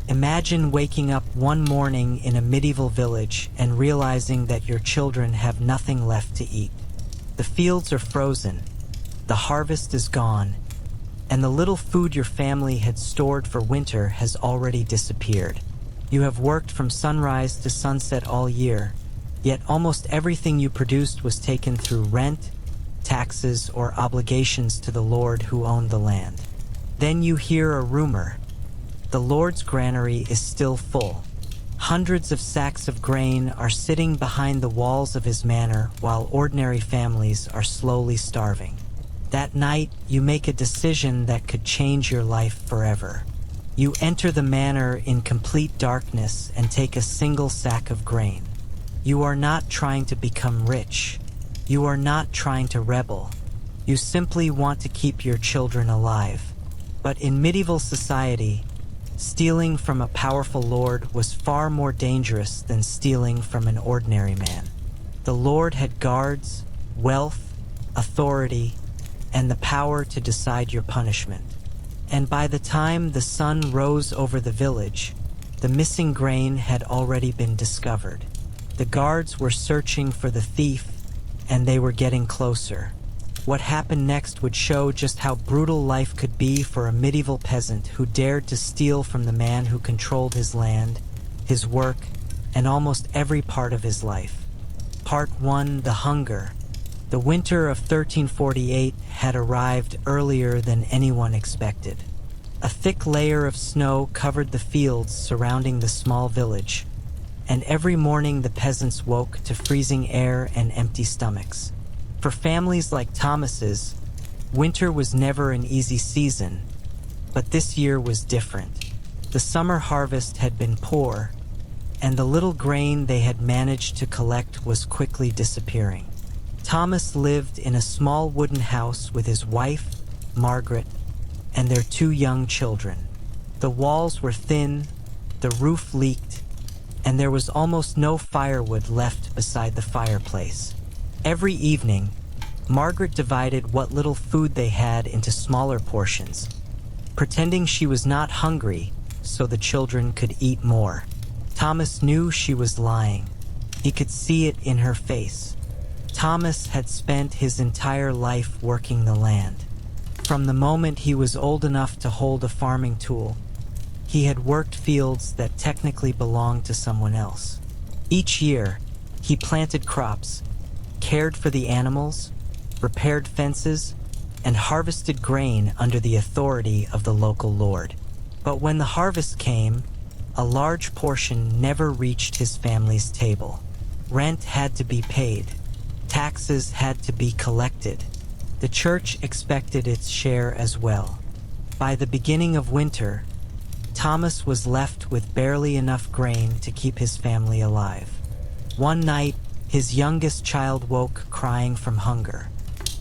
Imagine waking up one morning in a medieval village and realizing that your children have nothing left to eat. The fields are frozen, the harvest is gone, and the little food your family had stored for winter has already disappeared. You have worked from sunrise to sunset all year, yet almost everything you produced was taken through rent, taxes, or obligations to the Lord who owned the land. Then you hear a rumor. The Lord's granary is still full. Hundreds of sacks of grain are sitting behind the walls of his manor while ordinary families are slowly starving. That night, you make a decision that could change your life forever. You enter the manor in complete darkness and take a single sack of grain. You are not trying to become rich. You are not trying to rebel. You simply want to keep your children alive. But in medieval society, stealing from a powerful lord was far more dangerous than stealing from an ordinary man. The lord had guards, wealth, authority, and the power to decide your punishment. And by the time the sun rose over the village, the missing grain had already been discovered. The guards were searching for the thief, and they were getting closer. What happened next would show just how brutal life could be for a medieval peasant who dared to steal from the man who controlled his land, his work, and almost every part of his life. Part 1: The Hunger. The winter of 1348 had arrived earlier than anyone expected. A thick layer of snow covered the fields surrounding the small village, and every morning the peasants woke to freezing air and empty stomachs. For families like Thomas's, winter was never an easy season, but this year was different. The summer harvest had been poor, and the little grain they had managed to collect was quickly disappearing. Thomas lived in a small wooden house with his wife, Margaret, and their 2 young children. The walls were thin, the roof leaked, and there was almost no firewood left beside the fireplace. Every evening, Margaret divided what little food they had into smaller portions, pretending she was not hungry so the children could eat more. Thomas knew she was lying. He could see it in her face. Thomas had spent his entire life working the land. From the moment he was old enough to hold a farming tool, he had worked fields that technically belonged to someone else. Each year, he planted crops, cared for the animals, repaired fences, and harvested grain under the authority of the local lord. But when the harvest came, a large portion never reached his family's table. Rent had to be paid. Taxes had to be collected. The church expected its share as well. By the beginning of winter, Thomas was left with barely enough grain to keep his family alive. One night, his youngest child woke crying from hunger.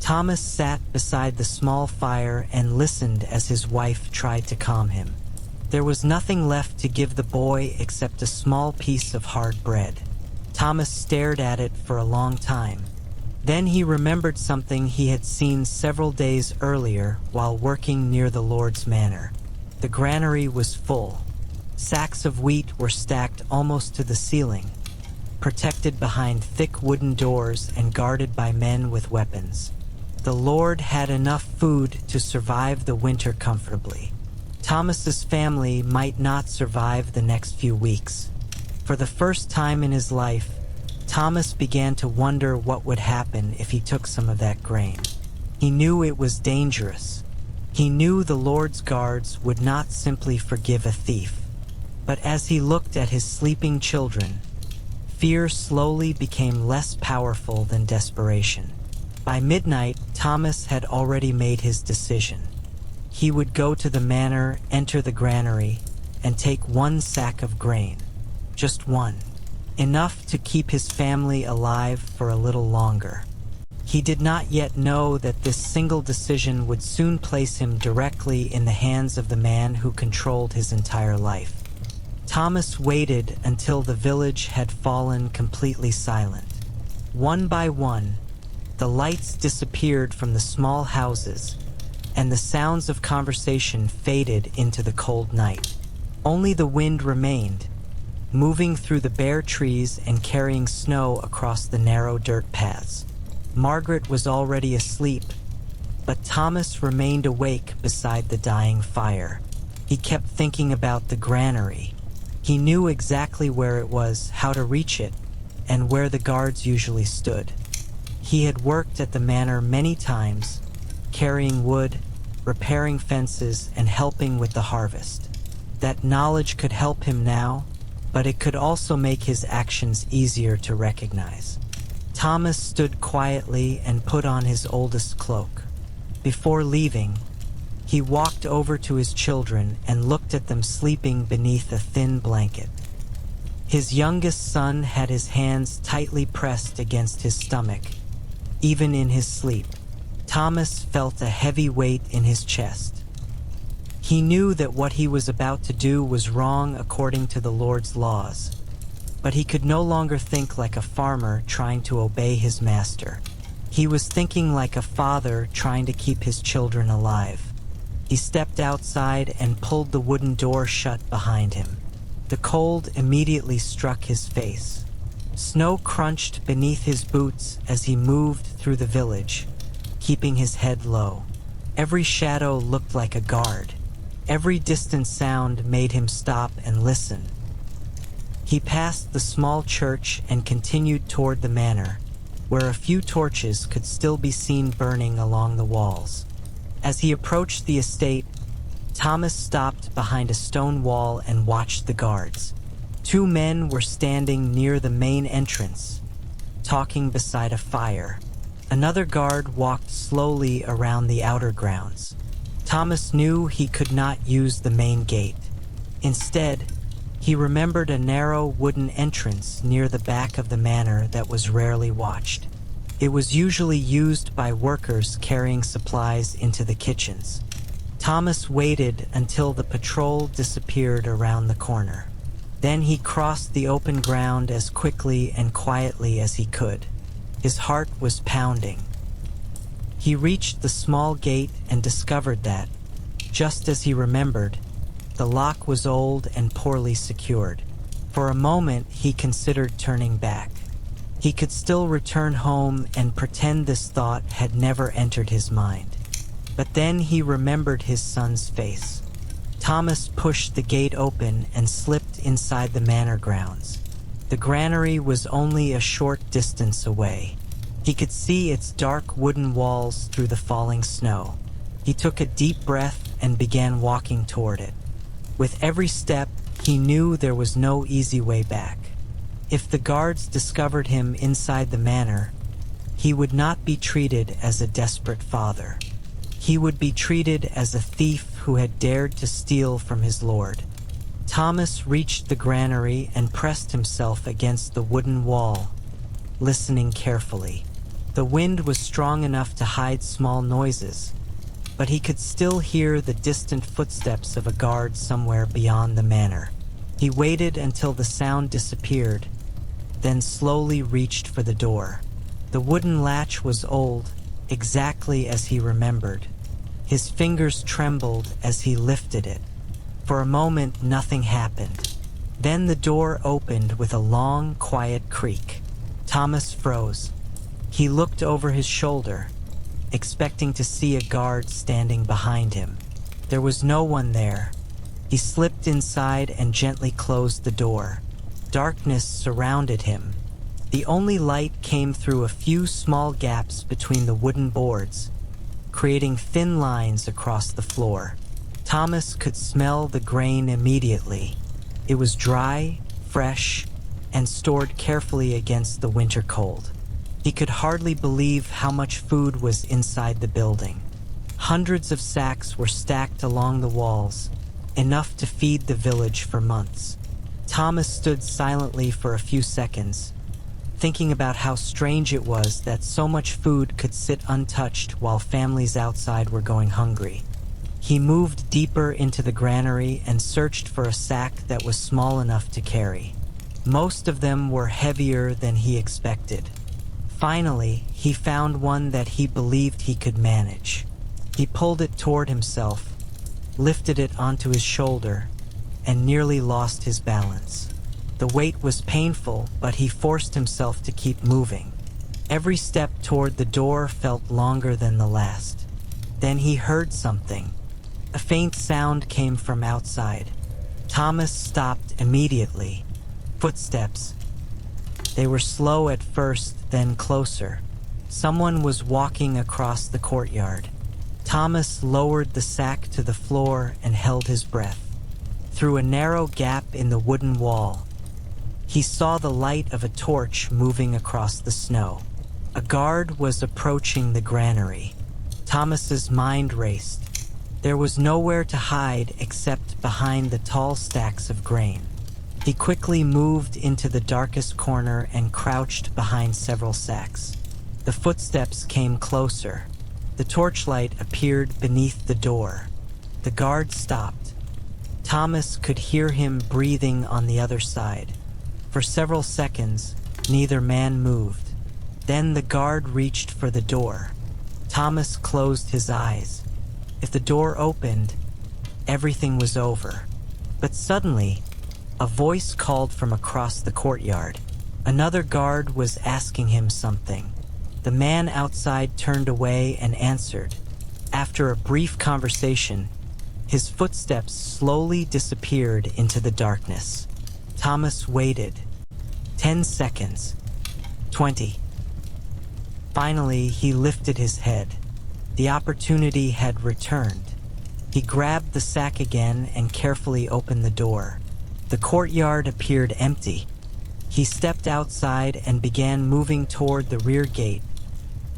Thomas sat beside the small fire and listened as his wife tried to calm him. There was nothing left to give the boy except a small piece of hard bread. Thomas stared at it for a long time. Then he remembered something he had seen several days earlier while working near the Lord's manor. The granary was full. Sacks of wheat were stacked almost to the ceiling, protected behind thick wooden doors and guarded by men with weapons. The Lord had enough food to survive the winter comfortably. Thomas's family might not survive the next few weeks. For the first time in his life, Thomas began to wonder what would happen if he took some of that grain. He knew it was dangerous. He knew the Lord's guards would not simply forgive a thief. But as he looked at his sleeping children, fear slowly became less powerful than desperation. By midnight, Thomas had already made his decision. He would go to the manor, enter the granary, and take 1 sack of grain. Just 1. Enough to keep his family alive for a little longer. He did not yet know that this single decision would soon place him directly in the hands of the man who controlled his entire life. Thomas waited until the village had fallen completely silent. One by one, the lights disappeared from the small houses, and the sounds of conversation faded into the cold night. Only the wind remained, moving through the bare trees and carrying snow across the narrow dirt paths. Margaret was already asleep, but Thomas remained awake beside the dying fire. He kept thinking about the granary. He knew exactly where it was, how to reach it, and where the guards usually stood. He had worked at the manor many times, carrying wood, repairing fences, and helping with the harvest. That knowledge could help him now, but it could also make his actions easier to recognize. Thomas stood quietly and put on his oldest cloak. Before leaving, he walked over to his children and looked at them sleeping beneath a thin blanket. His youngest son had his hands tightly pressed against his stomach. Even in his sleep, Thomas felt a heavy weight in his chest. He knew that what he was about to do was wrong according to the Lord's laws, but he could no longer think like a farmer trying to obey his master. He was thinking like a father trying to keep his children alive. He stepped outside and pulled the wooden door shut behind him. The cold immediately struck his face. Snow crunched beneath his boots as he moved through the village, keeping his head low. Every shadow looked like a guard. Every distant sound made him stop and listen. He passed the small church and continued toward the manor, where a few torches could still be seen burning along the walls. As he approached the estate, Thomas stopped behind a stone wall and watched the guards. 2 men were standing near the main entrance, talking beside a fire. Another guard walked slowly around the outer grounds. Thomas knew he could not use the main gate. Instead, he remembered a narrow wooden entrance near the back of the manor that was rarely watched. It was usually used by workers carrying supplies into the kitchens. Thomas waited until the patrol disappeared around the corner. Then he crossed the open ground as quickly and quietly as he could. His heart was pounding. He reached the small gate and discovered that, just as he remembered, the lock was old and poorly secured. For a moment, he considered turning back. He could still return home and pretend this thought had never entered his mind. But then he remembered his son's face. Thomas pushed the gate open and slipped inside the manor grounds. The granary was only a short distance away. He could see its dark wooden walls through the falling snow. He took a deep breath and began walking toward it. With every step, he knew there was no easy way back. If the guards discovered him inside the manor, he would not be treated as a desperate father. He would be treated as a thief who had dared to steal from his lord. Thomas reached the granary and pressed himself against the wooden wall, listening carefully. The wind was strong enough to hide small noises, but he could still hear the distant footsteps of a guard somewhere beyond the manor. He waited until the sound disappeared, then slowly reached for the door. The wooden latch was old, exactly as he remembered. His fingers trembled as he lifted it. For a moment, nothing happened. Then the door opened with a long, quiet creak. Thomas froze. He looked over his shoulder, expecting to see a guard standing behind him. There was no one there. He slipped inside and gently closed the door. Darkness surrounded him. The only light came through a few small gaps between the wooden boards, creating thin lines across the floor. Thomas could smell the grain immediately. It was dry, fresh, and stored carefully against the winter cold. He could hardly believe how much food was inside the building. Hundreds of sacks were stacked along the walls, enough to feed the village for months. Thomas stood silently for a few seconds, thinking about how strange it was that so much food could sit untouched while families outside were going hungry. He moved deeper into the granary and searched for a sack that was small enough to carry. Most of them were heavier than he expected. Finally, he found one that he believed he could manage. He pulled it toward himself, lifted it onto his shoulder, and nearly lost his balance. The weight was painful, but he forced himself to keep moving. Every step toward the door felt longer than the last. Then he heard something. A faint sound came from outside. Thomas stopped immediately. Footsteps. They were slow at first, then closer. Someone was walking across the courtyard. Thomas lowered the sack to the floor and held his breath. Through a narrow gap in the wooden wall, he saw the light of a torch moving across the snow. A guard was approaching the granary. Thomas's mind raced. There was nowhere to hide except behind the tall stacks of grain. He quickly moved into the darkest corner and crouched behind several sacks. The footsteps came closer. The torchlight appeared beneath the door. The guard stopped. Thomas could hear him breathing on the other side. For several seconds, neither man moved. Then the guard reached for the door. Thomas closed his eyes. If the door opened, everything was over. But suddenly, a voice called from across the courtyard. Another guard was asking him something. The man outside turned away and answered. After a brief conversation, his footsteps slowly disappeared into the darkness. Thomas waited. 10 seconds. 20. Finally, he lifted his head. The opportunity had returned. He grabbed the sack again and carefully opened the door. The courtyard appeared empty. He stepped outside and began moving toward the rear gate,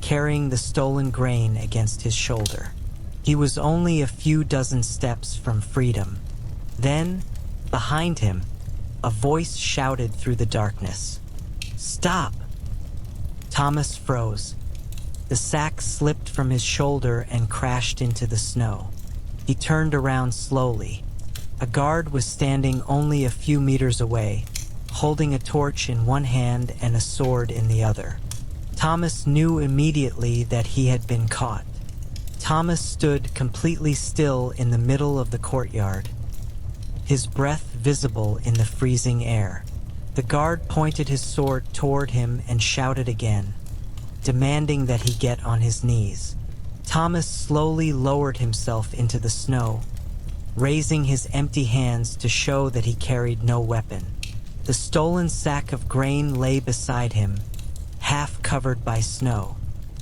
carrying the stolen grain against his shoulder. He was only a few dozen steps from freedom. Then, behind him, a voice shouted through the darkness. "Stop!" Thomas froze. The sack slipped from his shoulder and crashed into the snow. He turned around slowly. A guard was standing only a few meters away, holding a torch in one hand and a sword in the other. Thomas knew immediately that he had been caught. Thomas stood completely still in the middle of the courtyard, his breath visible in the freezing air. The guard pointed his sword toward him and shouted again, demanding that he get on his knees. Thomas slowly lowered himself into the snow, raising his empty hands to show that he carried no weapon. The stolen sack of grain lay beside him, half covered by snow.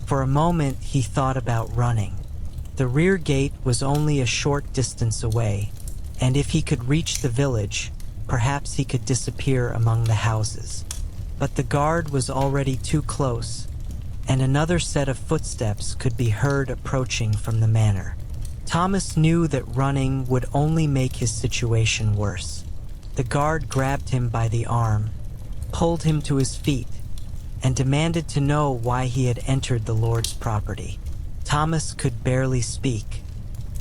For a moment, he thought about running. The rear gate was only a short distance away, and if he could reach the village, perhaps he could disappear among the houses. But the guard was already too close, and another set of footsteps could be heard approaching from the manor. Thomas knew that running would only make his situation worse. The guard grabbed him by the arm, pulled him to his feet, and demanded to know why he had entered the Lord's property. Thomas could barely speak.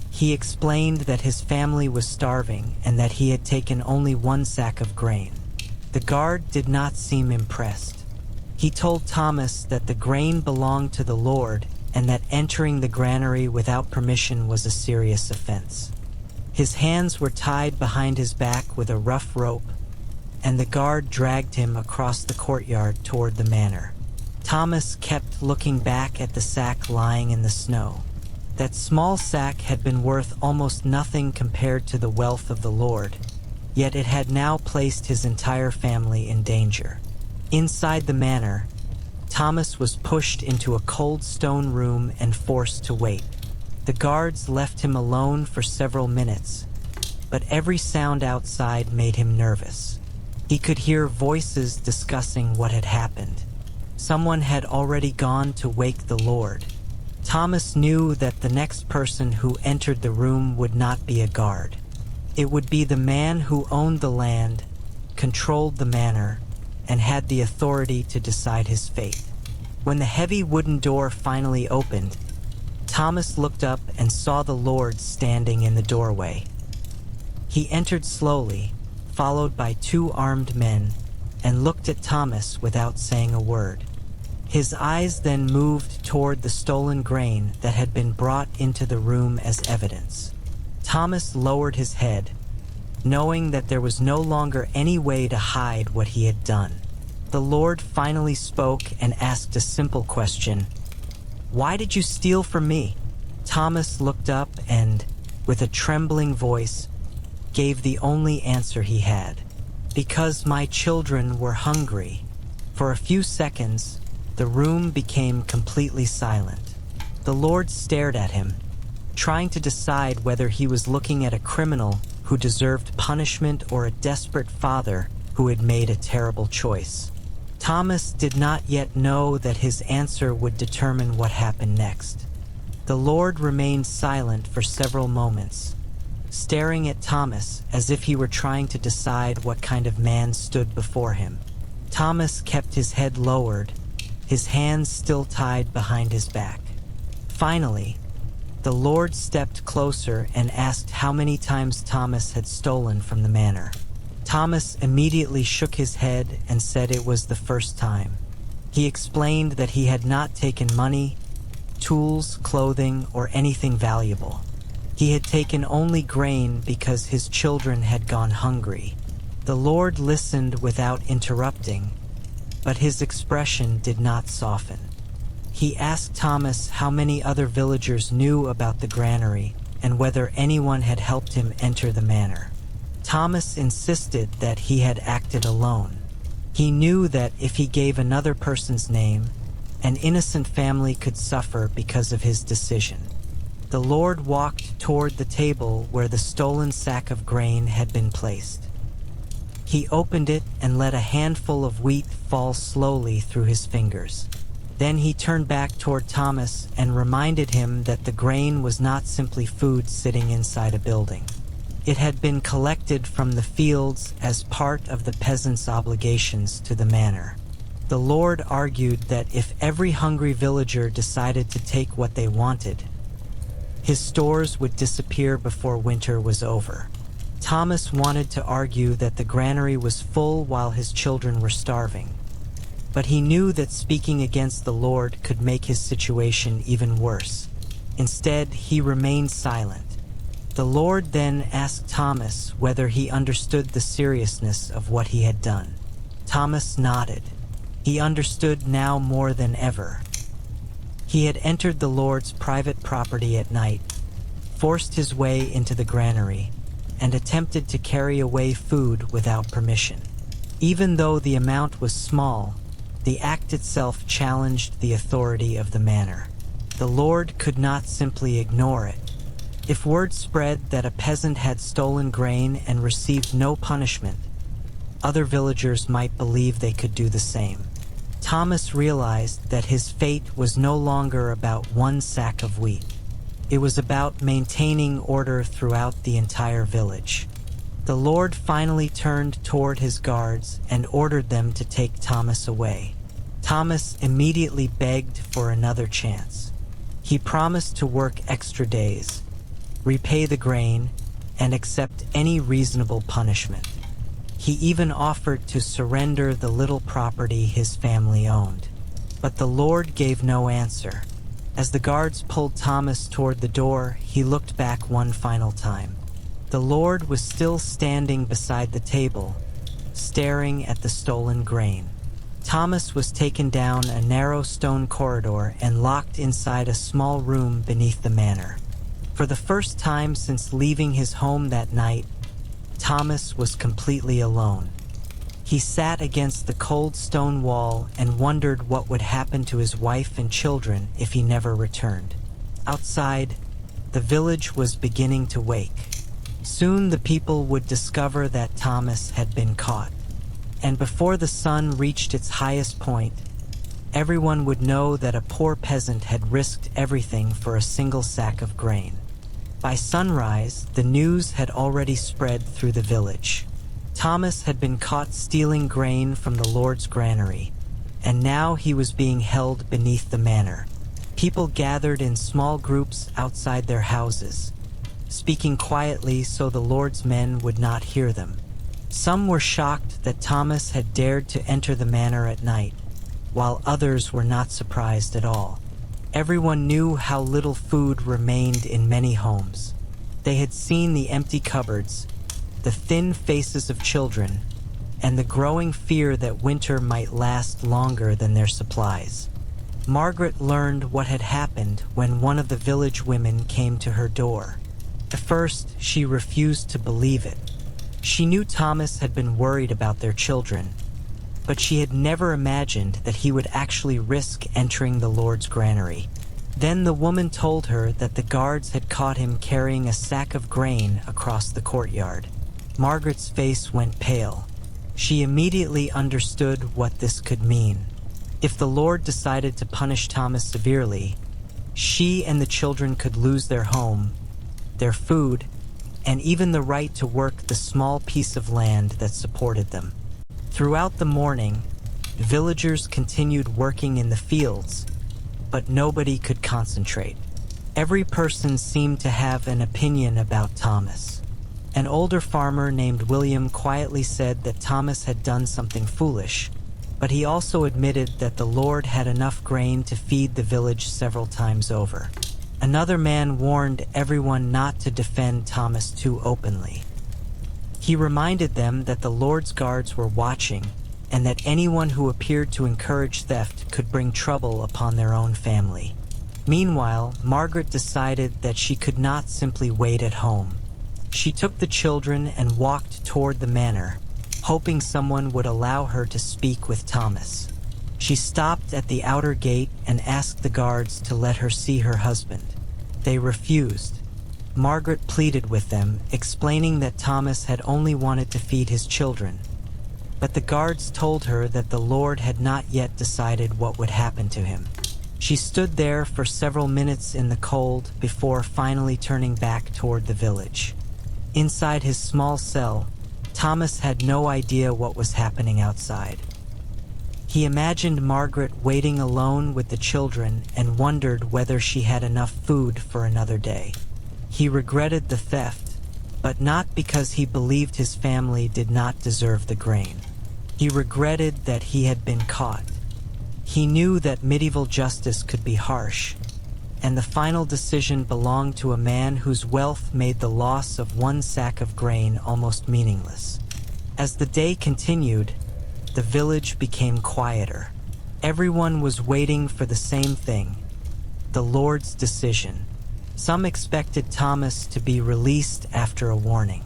He explained that his family was starving and that he had taken only one sack of grain. The guard did not seem impressed. He told Thomas that the grain belonged to the Lord and that entering the granary without permission was a serious offense. His hands were tied behind his back with a rough rope, and the guard dragged him across the courtyard toward the manor. Thomas kept looking back at the sack lying in the snow. That small sack had been worth almost nothing compared to the wealth of the Lord, yet it had now placed his entire family in danger. Inside the manor, Thomas was pushed into a cold stone room and forced to wait. The guards left him alone for several minutes, but every sound outside made him nervous. He could hear voices discussing what had happened. Someone had already gone to wake the Lord. Thomas knew that the next person who entered the room would not be a guard. It would be the man who owned the land, controlled the manor, and had the authority to decide his fate. When the heavy wooden door finally opened, Thomas looked up and saw the Lord standing in the doorway. He entered slowly, followed by 2 armed men, and looked at Thomas without saying a word. His eyes then moved toward the stolen grain that had been brought into the room as evidence. Thomas lowered his head, knowing that there was no longer any way to hide what he had done. The Lord finally spoke and asked a simple question: "Why did you steal from me?" Thomas looked up and, with a trembling voice, gave the only answer he had: "Because my children were hungry." For a few seconds, the room became completely silent. The Lord stared at him, trying to decide whether he was looking at a criminal who deserved punishment or a desperate father who had made a terrible choice. Thomas did not yet know that his answer would determine what happened next. The Lord remained silent for several moments, staring at Thomas as if he were trying to decide what kind of man stood before him. Thomas kept his head lowered, his hands still tied behind his back. Finally, the Lord stepped closer and asked how many times Thomas had stolen from the manor. Thomas immediately shook his head and said it was the first time. He explained that he had not taken money, tools, clothing, or anything valuable. He had taken only grain because his children had gone hungry. The Lord listened without interrupting, but his expression did not soften. He asked Thomas how many other villagers knew about the granary and whether anyone had helped him enter the manor. Thomas insisted that he had acted alone. He knew that if he gave another person's name, an innocent family could suffer because of his decision. The Lord walked toward the table where the stolen sack of grain had been placed. He opened it and let a handful of wheat fall slowly through his fingers. Then he turned back toward Thomas and reminded him that the grain was not simply food sitting inside a building. It had been collected from the fields as part of the peasants' obligations to the manor. The Lord argued that if every hungry villager decided to take what they wanted, his stores would disappear before winter was over. Thomas wanted to argue that the granary was full while his children were starving, but he knew that speaking against the Lord could make his situation even worse. Instead, he remained silent. The Lord then asked Thomas whether he understood the seriousness of what he had done. Thomas nodded. He understood now more than ever. He had entered the Lord's private property at night, forced his way into the granary, and attempted to carry away food without permission. Even though the amount was small, the act itself challenged the authority of the manor. The Lord could not simply ignore it. If word spread that a peasant had stolen grain and received no punishment, other villagers might believe they could do the same. Thomas realized that his fate was no longer about one sack of wheat. It was about maintaining order throughout the entire village. The Lord finally turned toward his guards and ordered them to take Thomas away. Thomas immediately begged for another chance. He promised to work extra days, repay the grain, and accept any reasonable punishment. He even offered to surrender the little property his family owned. But the Lord gave no answer. As the guards pulled Thomas toward the door, he looked back one final time. The Lord was still standing beside the table, staring at the stolen grain. Thomas was taken down a narrow stone corridor and locked inside a small room beneath the manor. For the first time since leaving his home that night, Thomas was completely alone. He sat against the cold stone wall and wondered what would happen to his wife and children if he never returned. Outside, the village was beginning to wake. Soon the people would discover that Thomas had been caught, and before the sun reached its highest point, everyone would know that a poor peasant had risked everything for a single sack of grain. By sunrise, the news had already spread through the village. Thomas had been caught stealing grain from the Lord's granary, and now he was being held beneath the manor. People gathered in small groups outside their houses, speaking quietly so the Lord's men would not hear them. Some were shocked that Thomas had dared to enter the manor at night, while others were not surprised at all. Everyone knew how little food remained in many homes. They had seen the empty cupboards, the thin faces of children, and the growing fear that winter might last longer than their supplies. Margaret learned what had happened when one of the village women came to her door. At first, she refused to believe it. She knew Thomas had been worried about their children, but she had never imagined that he would actually risk entering the Lord's granary. Then the woman told her that the guards had caught him carrying a sack of grain across the courtyard. Margaret's face went pale. She immediately understood what this could mean. If the Lord decided to punish Thomas severely, she and the children could lose their home, their food, and even the right to work the small piece of land that supported them. Throughout the morning, villagers continued working in the fields, but nobody could concentrate. Every person seemed to have an opinion about Thomas. An older farmer named William quietly said that Thomas had done something foolish, but he also admitted that the Lord had enough grain to feed the village several times over. Another man warned everyone not to defend Thomas too openly. He reminded them that the Lord's guards were watching, and that anyone who appeared to encourage theft could bring trouble upon their own family. Meanwhile, Margaret decided that she could not simply wait at home. She took the children and walked toward the manor, hoping someone would allow her to speak with Thomas. She stopped at the outer gate and asked the guards to let her see her husband. They refused. Margaret pleaded with them, explaining that Thomas had only wanted to feed his children. But the guards told her that the Lord had not yet decided what would happen to him. She stood there for several minutes in the cold before finally turning back toward the village. Inside his small cell, Thomas had no idea what was happening outside. He imagined Margaret waiting alone with the children and wondered whether she had enough food for another day. He regretted the theft, but not because he believed his family did not deserve the grain. He regretted that he had been caught. He knew that medieval justice could be harsh, and the final decision belonged to a man whose wealth made the loss of one sack of grain almost meaningless. As the day continued, the village became quieter. Everyone was waiting for the same thing, the Lord's decision. Some expected Thomas to be released after a warning.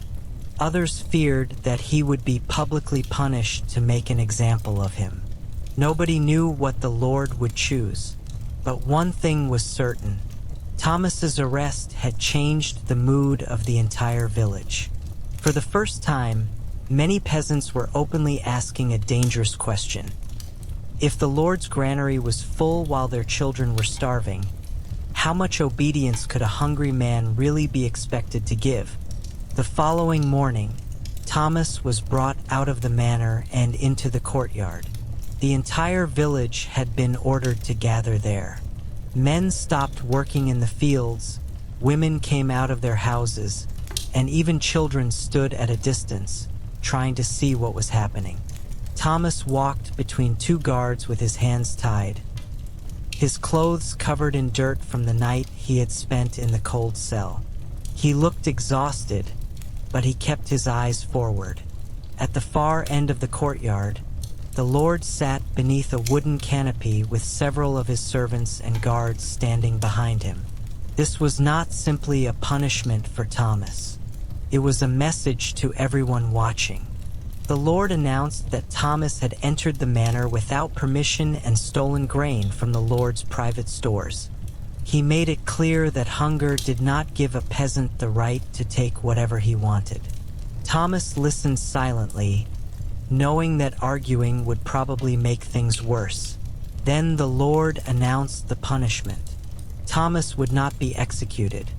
Others feared that he would be publicly punished to make an example of him. Nobody knew what the Lord would choose. But one thing was certain. Thomas's arrest had changed the mood of the entire village. For the first time, many peasants were openly asking a dangerous question. If the Lord's granary was full while their children were starving, how much obedience could a hungry man really be expected to give? The following morning, Thomas was brought out of the manor and into the courtyard. The entire village had been ordered to gather there. Men stopped working in the fields, women came out of their houses, and even children stood at a distance, trying to see what was happening. Thomas walked between two guards with his hands tied, his clothes covered in dirt from the night he had spent in the cold cell. He looked exhausted, but he kept his eyes forward. At the far end of the courtyard, the Lord sat beneath a wooden canopy with several of his servants and guards standing behind him. This was not simply a punishment for Thomas. It was a message to everyone watching. The Lord announced that Thomas had entered the manor without permission and stolen grain from the Lord's private stores. He made it clear that hunger did not give a peasant the right to take whatever he wanted. Thomas listened silently, knowing that arguing would probably make things worse. Then the Lord announced the punishment. Thomas would not be executed,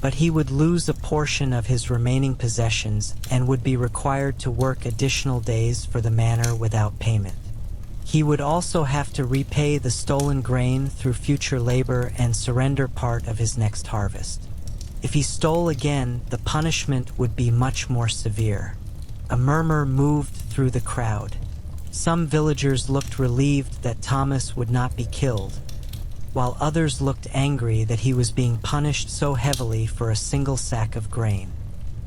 but he would lose a portion of his remaining possessions and would be required to work additional days for the manor without payment. He would also have to repay the stolen grain through future labor and surrender part of his next harvest. If he stole again, the punishment would be much more severe. A murmur moved through the crowd. Some villagers looked relieved that Thomas would not be killed, while others looked angry that he was being punished so heavily for a single sack of grain.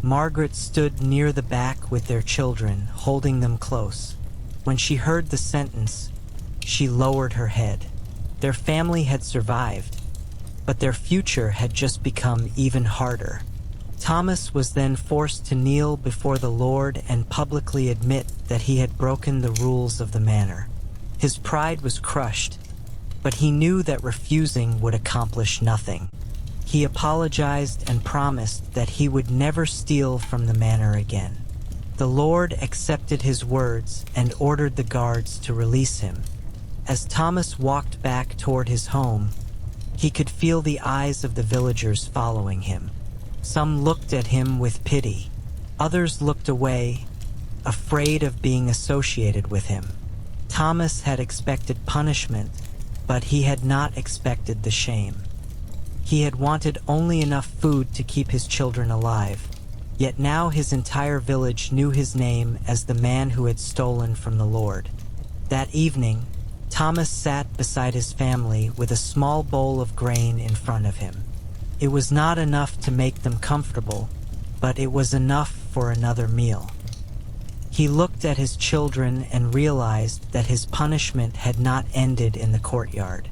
Margaret stood near the back with their children, holding them close. When she heard the sentence, she lowered her head. Their family had survived, but their future had just become even harder. Thomas was then forced to kneel before the Lord and publicly admit that he had broken the rules of the manor. His pride was crushed, but he knew that refusing would accomplish nothing. He apologized and promised that he would never steal from the manor again. The Lord accepted his words and ordered the guards to release him. As Thomas walked back toward his home, he could feel the eyes of the villagers following him. Some looked at him with pity. Others looked away, afraid of being associated with him. Thomas had expected punishment, but he had not expected the shame. He had wanted only enough food to keep his children alive, yet now his entire village knew his name as the man who had stolen from the Lord. That evening, Thomas sat beside his family with a small bowl of grain in front of him. It was not enough to make them comfortable, but it was enough for another meal. He looked at his children and realized that his punishment had not ended in the courtyard.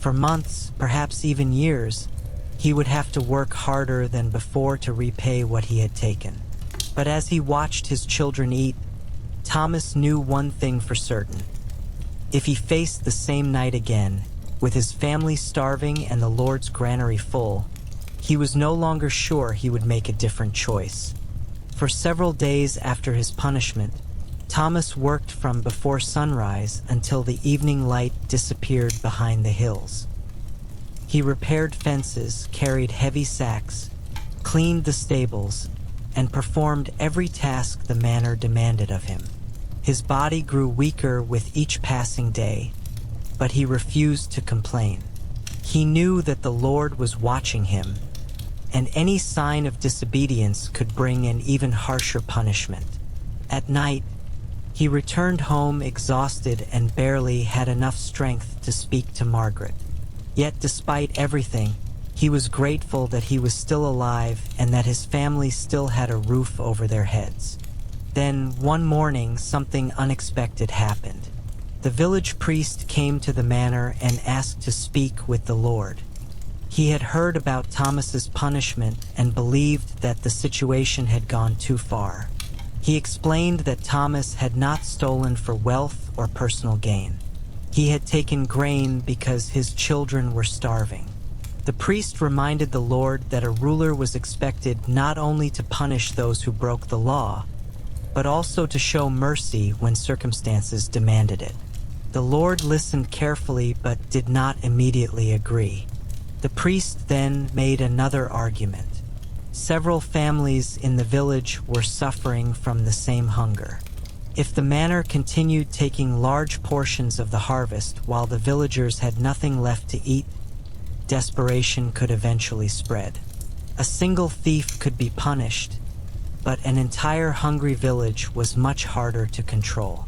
For months, perhaps even years, he would have to work harder than before to repay what he had taken. But as he watched his children eat, Thomas knew one thing for certain. If he faced the same night again, with his family starving and the Lord's granary full, he was no longer sure he would make a different choice. For several days after his punishment, Thomas worked from before sunrise until the evening light disappeared behind the hills. He repaired fences, carried heavy sacks, cleaned the stables, and performed every task the manor demanded of him. His body grew weaker with each passing day, but he refused to complain. He knew that the Lord was watching him, and any sign of disobedience could bring an even harsher punishment. At night, he returned home exhausted and barely had enough strength to speak to Margaret. Yet despite everything, he was grateful that he was still alive and that his family still had a roof over their heads. Then, one morning, something unexpected happened. The village priest came to the manor and asked to speak with the Lord. He had heard about Thomas's punishment and believed that the situation had gone too far. He explained that Thomas had not stolen for wealth or personal gain. He had taken grain because his children were starving. The priest reminded the Lord that a ruler was expected not only to punish those who broke the law, but also to show mercy when circumstances demanded it. The Lord listened carefully but did not immediately agree. The priest then made another argument. Several families in the village were suffering from the same hunger. If the manor continued taking large portions of the harvest while the villagers had nothing left to eat, desperation could eventually spread. A single thief could be punished, but an entire hungry village was much harder to control.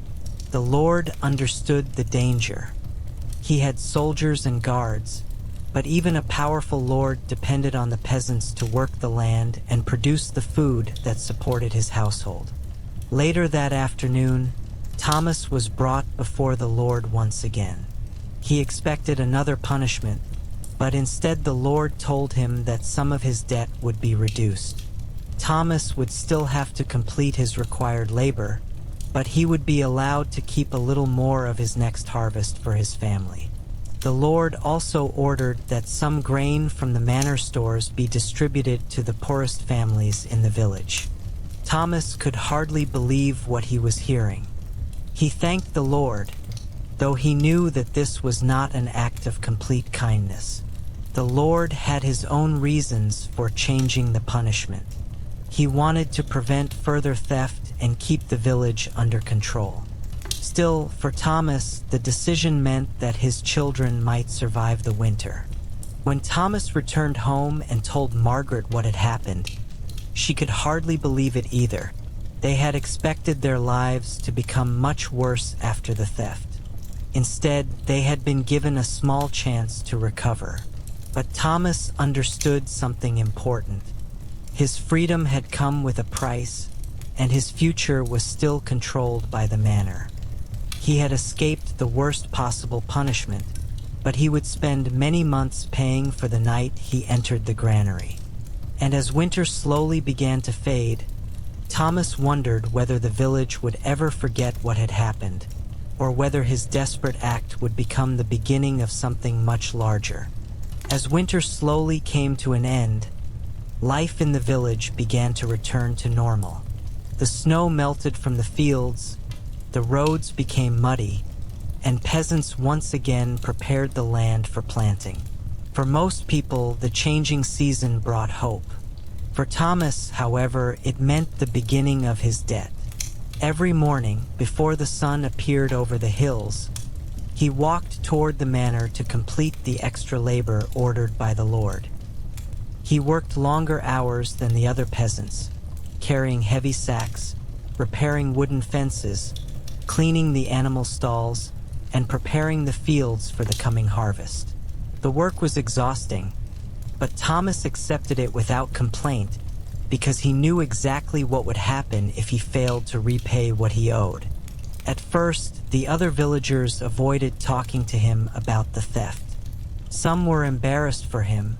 The Lord understood the danger. He had soldiers and guards, but even a powerful lord depended on the peasants to work the land and produce the food that supported his household. Later that afternoon, Thomas was brought before the Lord once again. He expected another punishment, but instead the Lord told him that some of his debt would be reduced. Thomas would still have to complete his required labor, but he would be allowed to keep a little more of his next harvest for his family. The Lord also ordered that some grain from the manor stores be distributed to the poorest families in the village. Thomas could hardly believe what he was hearing. He thanked the Lord, though he knew that this was not an act of complete kindness. The Lord had his own reasons for changing the punishment. He wanted to prevent further theft and keep the village under control. Still, for Thomas, the decision meant that his children might survive the winter. When Thomas returned home and told Margaret what had happened, she could hardly believe it either. They had expected their lives to become much worse after the theft. Instead, they had been given a small chance to recover. But Thomas understood something important. His freedom had come with a price, and his future was still controlled by the manor. He had escaped the worst possible punishment, but he would spend many months paying for the night he entered the granary. And as winter slowly began to fade, Thomas wondered whether the village would ever forget what had happened, or whether his desperate act would become the beginning of something much larger. As winter slowly came to an end, life in the village began to return to normal. The snow melted from the fields, the roads became muddy, and peasants once again prepared the land for planting. For most people, the changing season brought hope. For Thomas, however, it meant the beginning of his debt. Every morning, before the sun appeared over the hills, he walked toward the manor to complete the extra labor ordered by the Lord. He worked longer hours than the other peasants, carrying heavy sacks, repairing wooden fences, cleaning the animal stalls, and preparing the fields for the coming harvest. The work was exhausting, but Thomas accepted it without complaint because he knew exactly what would happen if he failed to repay what he owed. At first, the other villagers avoided talking to him about the theft. Some were embarrassed for him,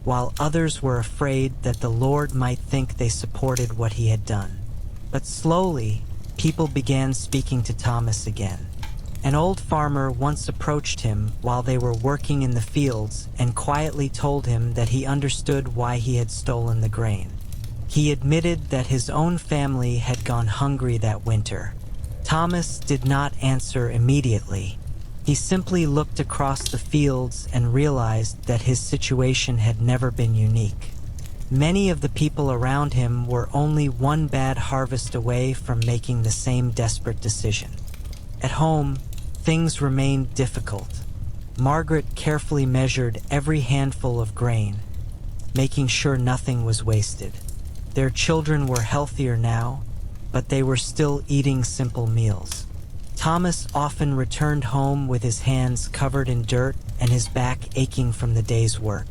while others were afraid that the Lord might think they supported what he had done. But slowly, people began speaking to Thomas again. An old farmer once approached him while they were working in the fields and quietly told him that he understood why he had stolen the grain. He admitted that his own family had gone hungry that winter. Thomas did not answer immediately. He simply looked across the fields and realized that his situation had never been unique. Many of the people around him were only one bad harvest away from making the same desperate decision. At home, things remained difficult. Margaret carefully measured every handful of grain, making sure nothing was wasted. Their children were healthier now, but they were still eating simple meals. Thomas often returned home with his hands covered in dirt and his back aching from the day's work.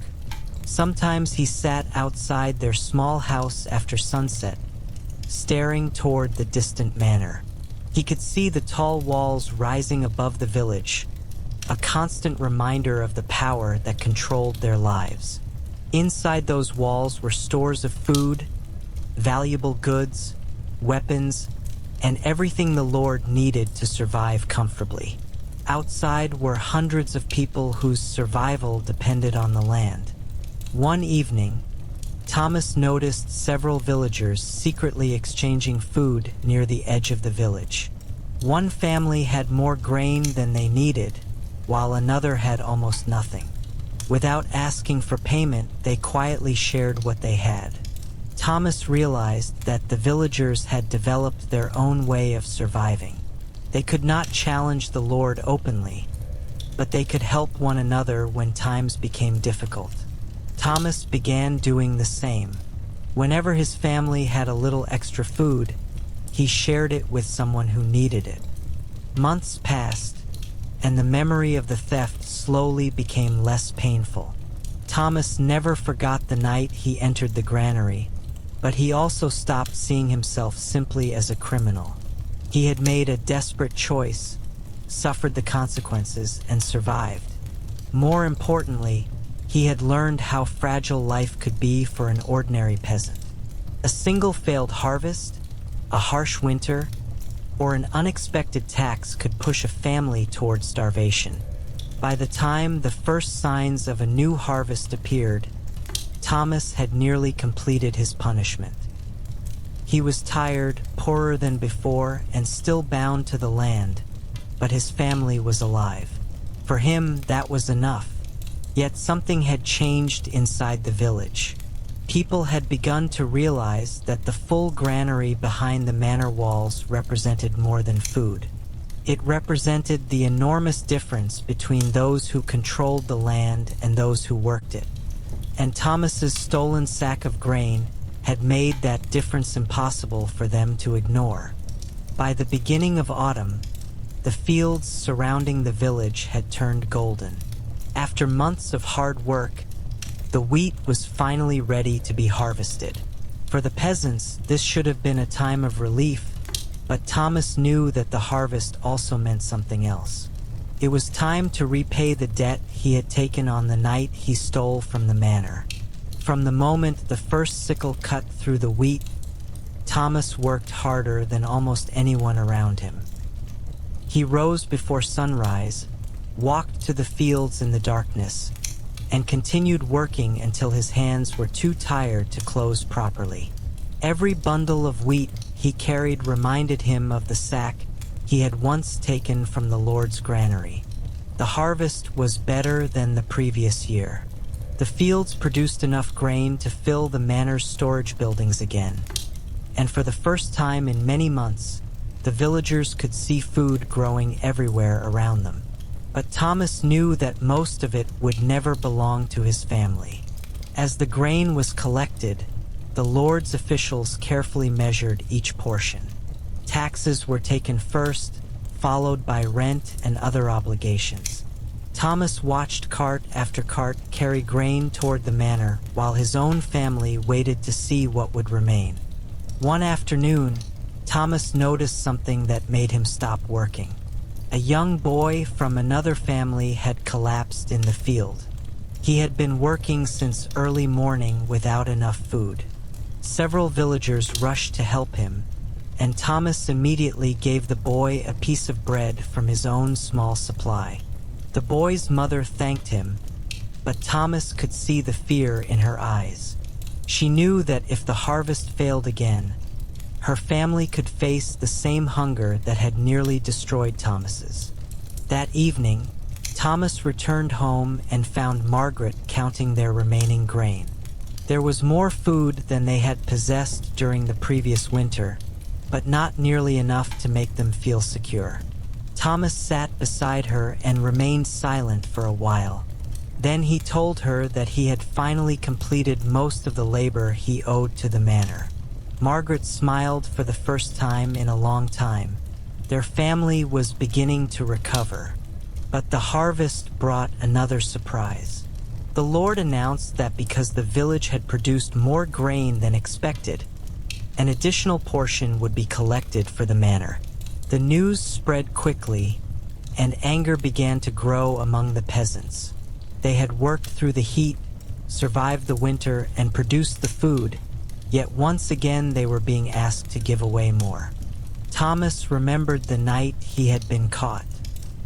Sometimes he sat outside their small house after sunset, staring toward the distant manor. He could see the tall walls rising above the village, a constant reminder of the power that controlled their lives. Inside those walls were stores of food, valuable goods, weapons, and everything the Lord needed to survive comfortably. Outside were hundreds of people whose survival depended on the land. One evening, Thomas noticed several villagers secretly exchanging food near the edge of the village. One family had more grain than they needed, while another had almost nothing. Without asking for payment, they quietly shared what they had. Thomas realized that the villagers had developed their own way of surviving. They could not challenge the Lord openly, but they could help one another when times became difficult. Thomas began doing the same. Whenever his family had a little extra food, he shared it with someone who needed it. Months passed, and the memory of the theft slowly became less painful. Thomas never forgot the night he entered the granary, but he also stopped seeing himself simply as a criminal. He had made a desperate choice, suffered the consequences, and survived. More importantly, he had learned how fragile life could be for an ordinary peasant. A single failed harvest, a harsh winter, or an unexpected tax could push a family toward starvation. By the time the first signs of a new harvest appeared, Thomas had nearly completed his punishment. He was tired, poorer than before, and still bound to the land, but his family was alive. For him, that was enough. Yet something had changed inside the village. People had begun to realize that the full granary behind the manor walls represented more than food. It represented the enormous difference between those who controlled the land and those who worked it. And Thomas's stolen sack of grain had made that difference impossible for them to ignore. By the beginning of autumn, the fields surrounding the village had turned golden. After months of hard work, the wheat was finally ready to be harvested. For the peasants, this should have been a time of relief, but Thomas knew that the harvest also meant something else. It was time to repay the debt he had taken on the night he stole from the manor. From the moment the first sickle cut through the wheat, Thomas worked harder than almost anyone around him. He rose before sunrise, walked to the fields in the darkness, and continued working until his hands were too tired to close properly. Every bundle of wheat he carried reminded him of the sack he had once taken from the Lord's granary. The harvest was better than the previous year. The fields produced enough grain to fill the manor's storage buildings again, and for the first time in many months, the villagers could see food growing everywhere around them. But Thomas knew that most of it would never belong to his family. As the grain was collected, the Lord's officials carefully measured each portion. Taxes were taken first, followed by rent and other obligations. Thomas watched cart after cart carry grain toward the manor while his own family waited to see what would remain. One afternoon, Thomas noticed something that made him stop working. A young boy from another family had collapsed in the field. He had been working since early morning without enough food. Several villagers rushed to help him, and Thomas immediately gave the boy a piece of bread from his own small supply. The boy's mother thanked him, but Thomas could see the fear in her eyes. She knew that if the harvest failed again, her family could face the same hunger that had nearly destroyed Thomas's. That evening, Thomas returned home and found Margaret counting their remaining grain. There was more food than they had possessed during the previous winter, but not nearly enough to make them feel secure. Thomas sat beside her and remained silent for a while. Then he told her that he had finally completed most of the labor he owed to the manor. Margaret smiled for the first time in a long time. Their family was beginning to recover. But the harvest brought another surprise. The Lord announced that because the village had produced more grain than expected, an additional portion would be collected for the manor. The news spread quickly, and anger began to grow among the peasants. They had worked through the heat, survived the winter, and produced the food, yet once again they were being asked to give away more. Thomas remembered the night he had been caught.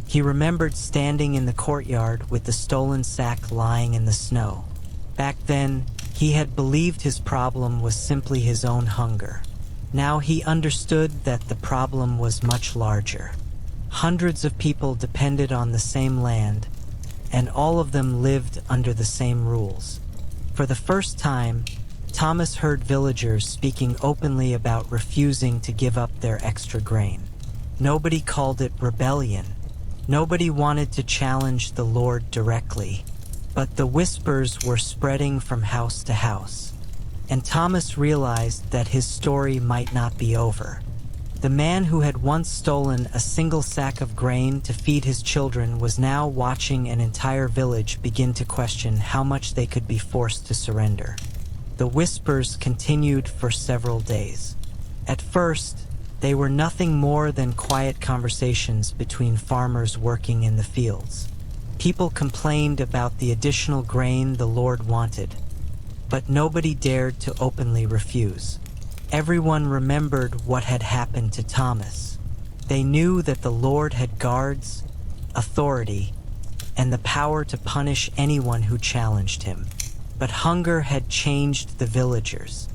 He remembered standing in the courtyard with the stolen sack lying in the snow. Back then, he had believed his problem was simply his own hunger. Now he understood that the problem was much larger. Hundreds of people depended on the same land, and all of them lived under the same rules. For the first time, Thomas heard villagers speaking openly about refusing to give up their extra grain. Nobody called it rebellion. Nobody wanted to challenge the Lord directly. But the whispers were spreading from house to house, and Thomas realized that his story might not be over. The man who had once stolen a single sack of grain to feed his children was now watching an entire village begin to question how much they could be forced to surrender. The whispers continued for several days. At first, they were nothing more than quiet conversations between farmers working in the fields. People complained about the additional grain the Lord wanted, but nobody dared to openly refuse. Everyone remembered what had happened to Thomas. They knew that the Lord had guards, authority, and the power to punish anyone who challenged him. But hunger had changed the villagers.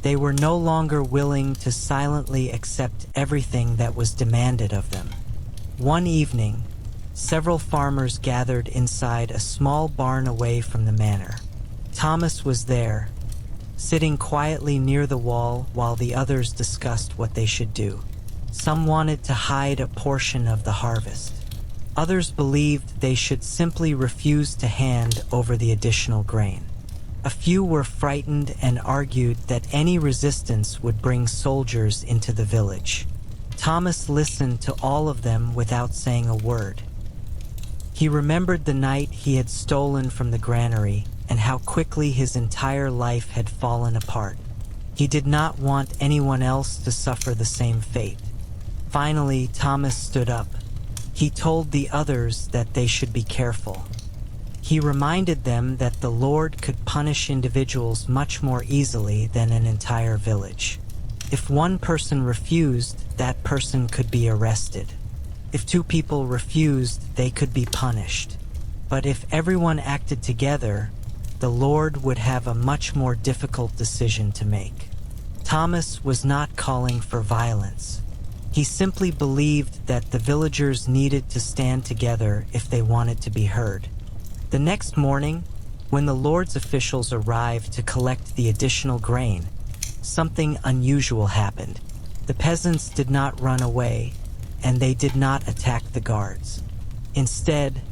They were no longer willing to silently accept everything that was demanded of them. One evening, several farmers gathered inside a small barn away from the manor. Thomas was there, sitting quietly near the wall while the others discussed what they should do. Some wanted to hide a portion of the harvest. Others believed they should simply refuse to hand over the additional grain. A few were frightened and argued that any resistance would bring soldiers into the village. Thomas listened to all of them without saying a word. He remembered the night he had stolen from the granary and how quickly his entire life had fallen apart. He did not want anyone else to suffer the same fate. Finally, Thomas stood up. He told the others that they should be careful. He reminded them that the Lord could punish individuals much more easily than an entire village. If one person refused, that person could be arrested. If two people refused, they could be punished. But if everyone acted together, the Lord would have a much more difficult decision to make. Thomas was not calling for violence. He simply believed that the villagers needed to stand together if they wanted to be heard. The next morning, when the Lord's officials arrived to collect the additional grain, something unusual happened. The peasants did not run away, and they did not attack the guards. Instead,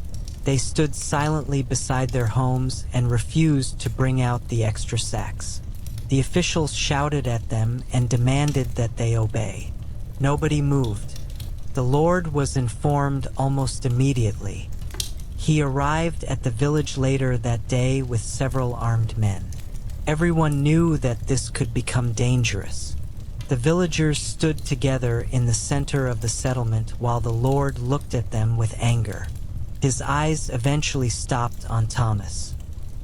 they stood silently beside their homes and refused to bring out the extra sacks. The officials shouted at them and demanded that they obey. Nobody moved. The Lord was informed almost immediately. He arrived at the village later that day with several armed men. Everyone knew that this could become dangerous. The villagers stood together in the center of the settlement while the Lord looked at them with anger. His eyes eventually stopped on Thomas.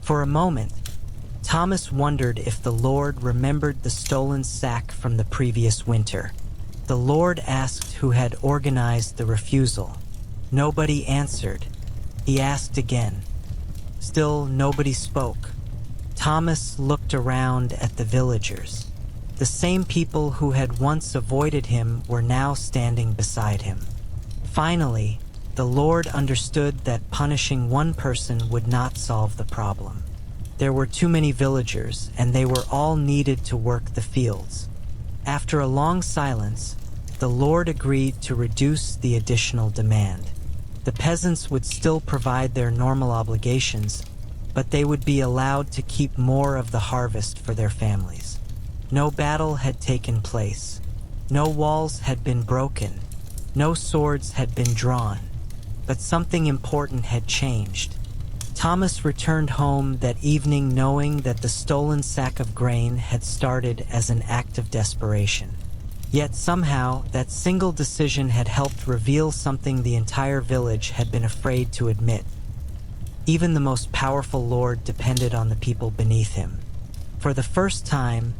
For a moment, Thomas wondered if the Lord remembered the stolen sack from the previous winter. The Lord asked who had organized the refusal. Nobody answered. He asked again. Still, nobody spoke. Thomas looked around at the villagers. The same people who had once avoided him were now standing beside him. Finally, the Lord understood that punishing one person would not solve the problem. There were too many villagers, and they were all needed to work the fields. After a long silence, the Lord agreed to reduce the additional demand. The peasants would still provide their normal obligations, but they would be allowed to keep more of the harvest for their families. No battle had taken place. No walls had been broken. No swords had been drawn. But something important had changed. Thomas returned home that evening knowing that the stolen sack of grain had started as an act of desperation. Yet somehow, that single decision had helped reveal something the entire village had been afraid to admit. Even the most powerful lord depended on the people beneath him. For the first time,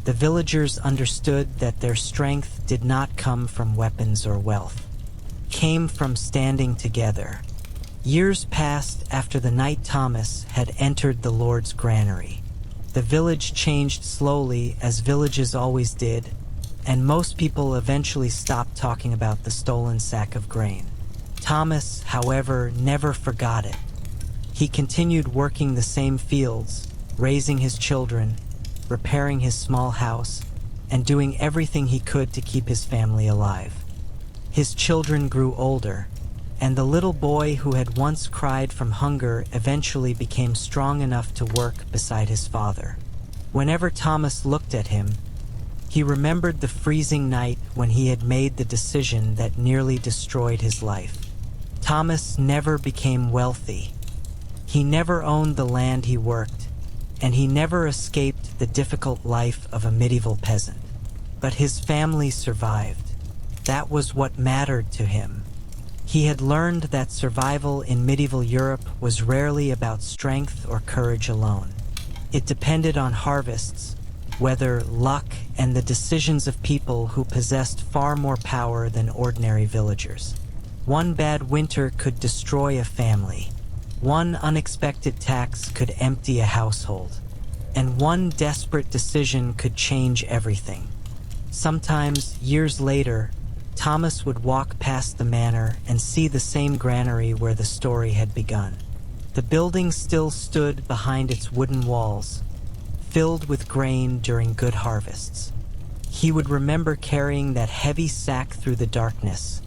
the villagers understood that their strength did not come from weapons or wealth. It came from standing together. Years passed after the night Thomas had entered the Lord's granary. The village changed slowly, as villages always did, and most people eventually stopped talking about the stolen sack of grain. Thomas, however, never forgot it. He continued working the same fields, raising his children, repairing his small house, and doing everything he could to keep his family alive. His children grew older, and the little boy who had once cried from hunger eventually became strong enough to work beside his father. Whenever Thomas looked at him, he remembered the freezing night when he had made the decision that nearly destroyed his life. Thomas never became wealthy. He never owned the land he worked, and he never escaped the difficult life of a medieval peasant. But his family survived. That was what mattered to him. He had learned that survival in medieval Europe was rarely about strength or courage alone. It depended on harvests, weather, luck, and the decisions of people who possessed far more power than ordinary villagers. One bad winter could destroy a family. One unexpected tax could empty a household. And one desperate decision could change everything. Sometimes, years later, Thomas would walk past the manor and see the same granary where the story had begun. The building still stood behind its wooden walls, filled with grain during good harvests. He would remember carrying that heavy sack through the darkness,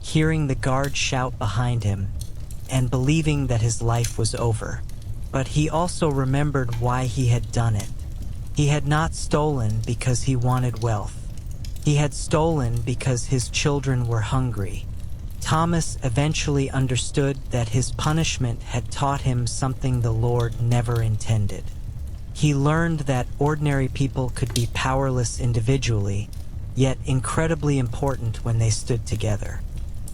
hearing the guard shout behind him, and believing that his life was over. But he also remembered why he had done it. He had not stolen because he wanted wealth. He had stolen because his children were hungry. Thomas eventually understood that his punishment had taught him something the Lord never intended. He learned that ordinary people could be powerless individually, yet incredibly important when they stood together.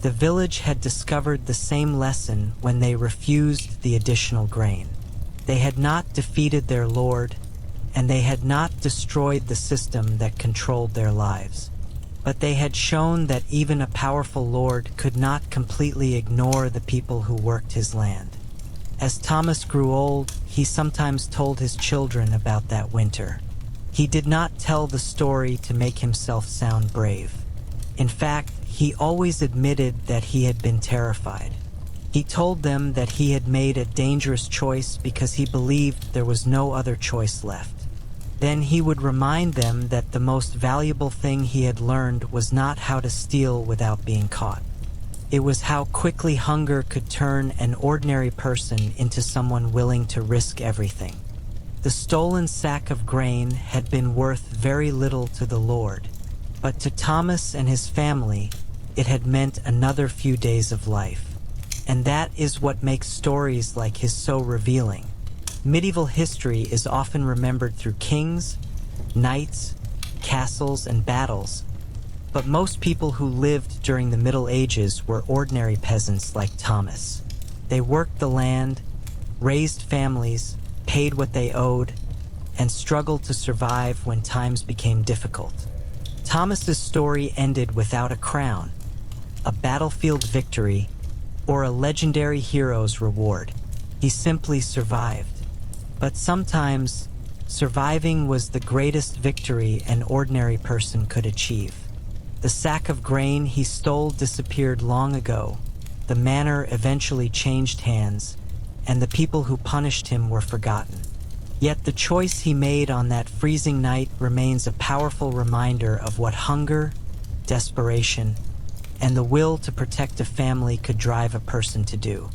The village had discovered the same lesson when they refused the additional grain. They had not defeated their lord, and they had not destroyed the system that controlled their lives. But they had shown that even a powerful lord could not completely ignore the people who worked his land. As Thomas grew old, he sometimes told his children about that winter. He did not tell the story to make himself sound brave. In fact, he always admitted that he had been terrified. He told them that he had made a dangerous choice because he believed there was no other choice left. Then he would remind them that the most valuable thing he had learned was not how to steal without being caught. It was how quickly hunger could turn an ordinary person into someone willing to risk everything. The stolen sack of grain had been worth very little to the Lord, but to Thomas and his family, it had meant another few days of life. And that is what makes stories like his so revealing. Medieval history is often remembered through kings, knights, castles, and battles, but most people who lived during the Middle Ages were ordinary peasants like Thomas. They worked the land, raised families, paid what they owed, and struggled to survive when times became difficult. Thomas's story ended without a crown, a battlefield victory, or a legendary hero's reward. He simply survived. But sometimes, surviving was the greatest victory an ordinary person could achieve. The sack of grain he stole disappeared long ago, the manor eventually changed hands, and the people who punished him were forgotten. Yet the choice he made on that freezing night remains a powerful reminder of what hunger, desperation, and the will to protect a family could drive a person to do.